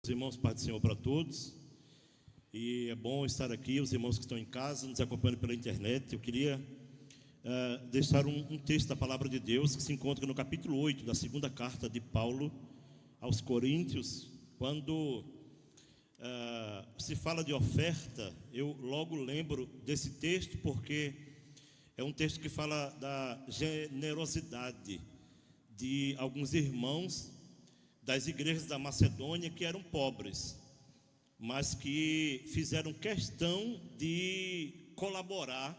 irmãos, Pai do Senhor para todos. E é bom estar aqui, os irmãos que estão em casa, nos acompanhando pela internet. Eu queria deixar um texto da Palavra de Deus que se encontra no capítulo 8 da segunda carta de Paulo aos Coríntios. Quando se fala de oferta, eu logo lembro desse texto, porque é um texto que fala da generosidade de alguns irmãos das igrejas da Macedônia que eram pobres, mas que fizeram questão de colaborar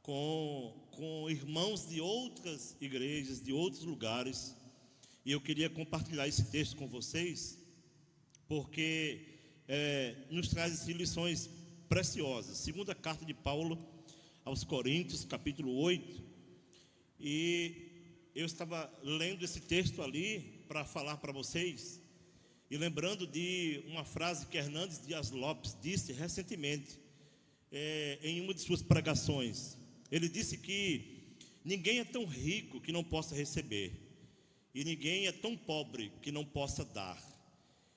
com irmãos de outras igrejas, de outros lugares. E eu queria compartilhar esse texto com vocês, porque nos traz assim, lições preciosas. Segunda carta de Paulo aos Coríntios, capítulo 8. E eu estava lendo esse texto ali para falar para vocês, e lembrando de uma frase que Hernandes Dias Lopes disse recentemente, em uma de suas pregações. Ele disse que ninguém é tão rico que não possa receber, e ninguém é tão pobre que não possa dar.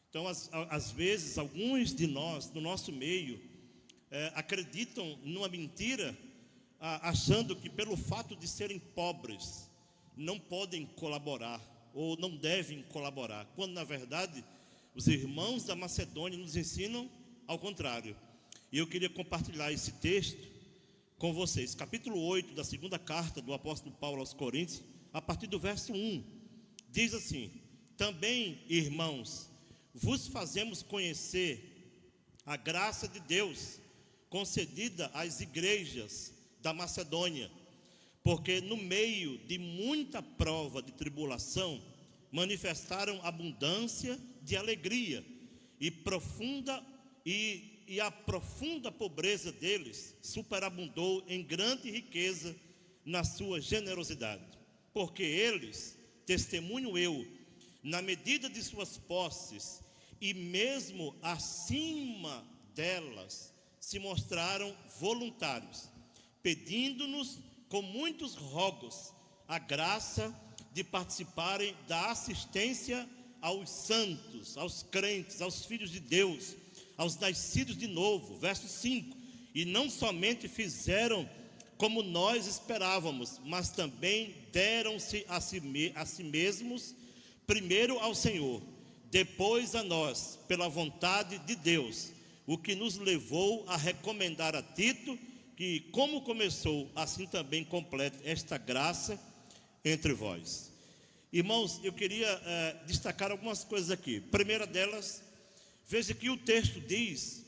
Então, às vezes, alguns de nós, no nosso meio, acreditam numa mentira, achando que pelo fato de serem pobres, não podem colaborar, ou não devem colaborar, quando na verdade os irmãos da Macedônia nos ensinam ao contrário. E eu queria compartilhar esse texto com vocês, capítulo 8 da segunda carta do apóstolo Paulo aos Coríntios, a partir do verso 1, diz assim: também, irmãos, vos fazemos conhecer a graça de Deus concedida às igrejas da Macedônia, porque no meio de muita prova de tribulação, manifestaram abundância de alegria, e a profunda pobreza deles superabundou em grande riqueza na sua generosidade. Porque eles, testemunho eu, na medida de suas posses, e mesmo acima delas, se mostraram voluntários, pedindo-nos com muitos rogos a graça de participarem da assistência aos santos, aos crentes, aos filhos de Deus, aos nascidos de novo. Verso 5: e não somente fizeram como nós esperávamos, mas também deram-se a si mesmos, primeiro ao Senhor, depois a nós, pela vontade de Deus, o que nos levou a recomendar a Tito, que como começou, assim também complete esta graça entre vós. Irmãos, eu queria destacar algumas coisas aqui. Primeira delas, veja que o texto diz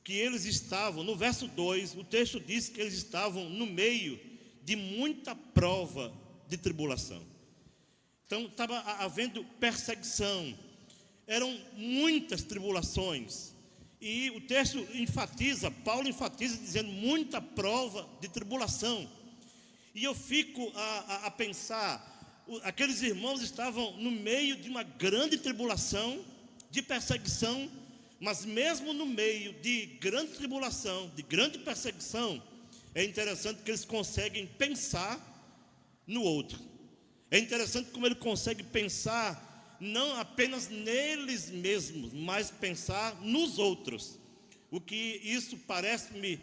que eles estavam, no verso 2, o texto diz que eles estavam no meio de muita prova de tribulação. Então estava havendo perseguição, eram muitas tribulações. E o texto enfatiza, Paulo enfatiza dizendo muita prova de tribulação. E eu fico a pensar, aqueles irmãos estavam no meio de uma grande tribulação, de perseguição, mas mesmo no meio de grande tribulação, de grande perseguição, é interessante que eles conseguem pensar no outro. É interessante como ele consegue pensar não apenas neles mesmos, mas pensar nos outros. O que isso parece-me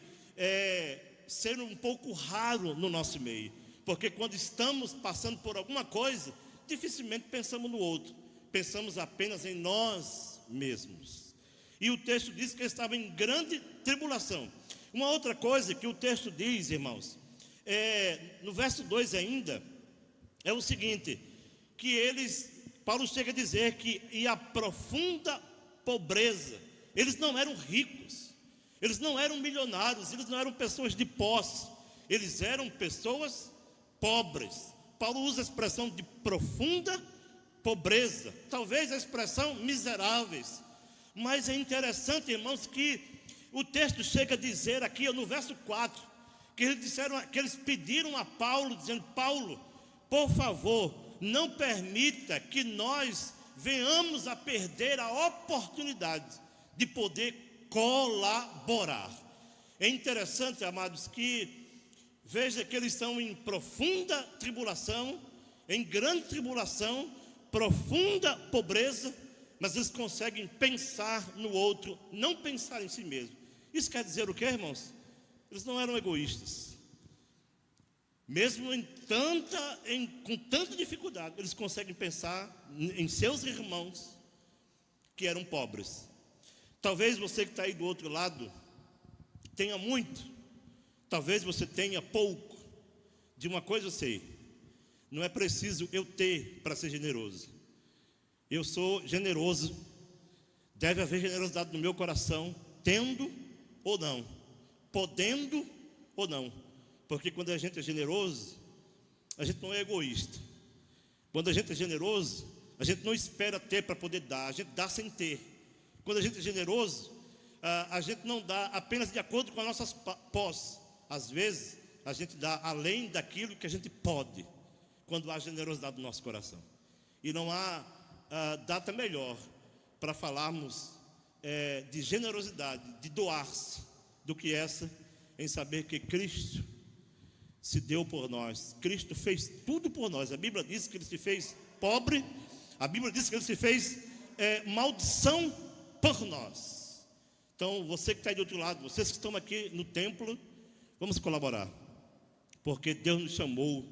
ser um pouco raro no nosso meio, porque quando estamos passando por alguma coisa, dificilmente pensamos no outro, pensamos apenas em nós mesmos. E o texto diz que eles estavam em grande tribulação. Uma outra coisa que o texto diz, irmãos, no verso 2 ainda, é o seguinte, que Paulo chega a dizer que e a profunda pobreza, eles não eram ricos, eles não eram milionários, eles não eram pessoas de posse, eles eram pessoas pobres. Paulo usa a expressão de profunda pobreza, talvez a expressão miseráveis, mas é interessante, irmãos, que o texto chega a dizer aqui no verso 4, que eles pediram a Paulo, dizendo: Paulo, por favor, não permita que nós venhamos a perder a oportunidade de poder colaborar. É interessante, amados, que veja que eles estão em profunda tribulação, em grande tribulação, profunda pobreza, mas eles conseguem pensar no outro, não pensar em si mesmo. Isso quer dizer o quê, irmãos? Eles não eram egoístas. Mesmo com tanta dificuldade, eles conseguem pensar em seus irmãos que eram pobres. Talvez você que está aí do outro lado tenha muito, talvez você tenha pouco. De uma coisa eu sei: não é preciso eu ter para ser generoso. Eu sou generoso. Deve haver generosidade no meu coração, tendo ou não, podendo ou não. Porque quando a gente é generoso, a gente não é egoísta. Quando a gente é generoso, a gente não espera ter para poder dar, a gente dá sem ter. Quando a gente é generoso, a gente não dá apenas de acordo com as nossas posses. Às vezes, a gente dá além daquilo que a gente pode, quando há generosidade no nosso coração. E não há data melhor para falarmos de generosidade, de doar-se, do que essa, em saber que Cristo se deu por nós. Cristo fez tudo por nós. A Bíblia diz que Ele se fez pobre. A Bíblia diz que Ele se fez maldição por nós. Então, você que está aí do outro lado, vocês que estão aqui no templo, vamos colaborar, porque Deus nos chamou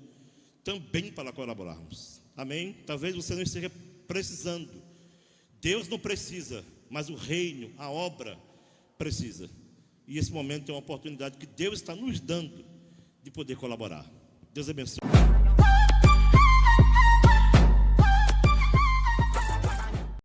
também para colaborarmos. Amém? Talvez você não esteja precisando. Deus não precisa, mas o reino, a obra precisa. E esse momento é uma oportunidade que Deus está nos dando de poder colaborar. Deus abençoe.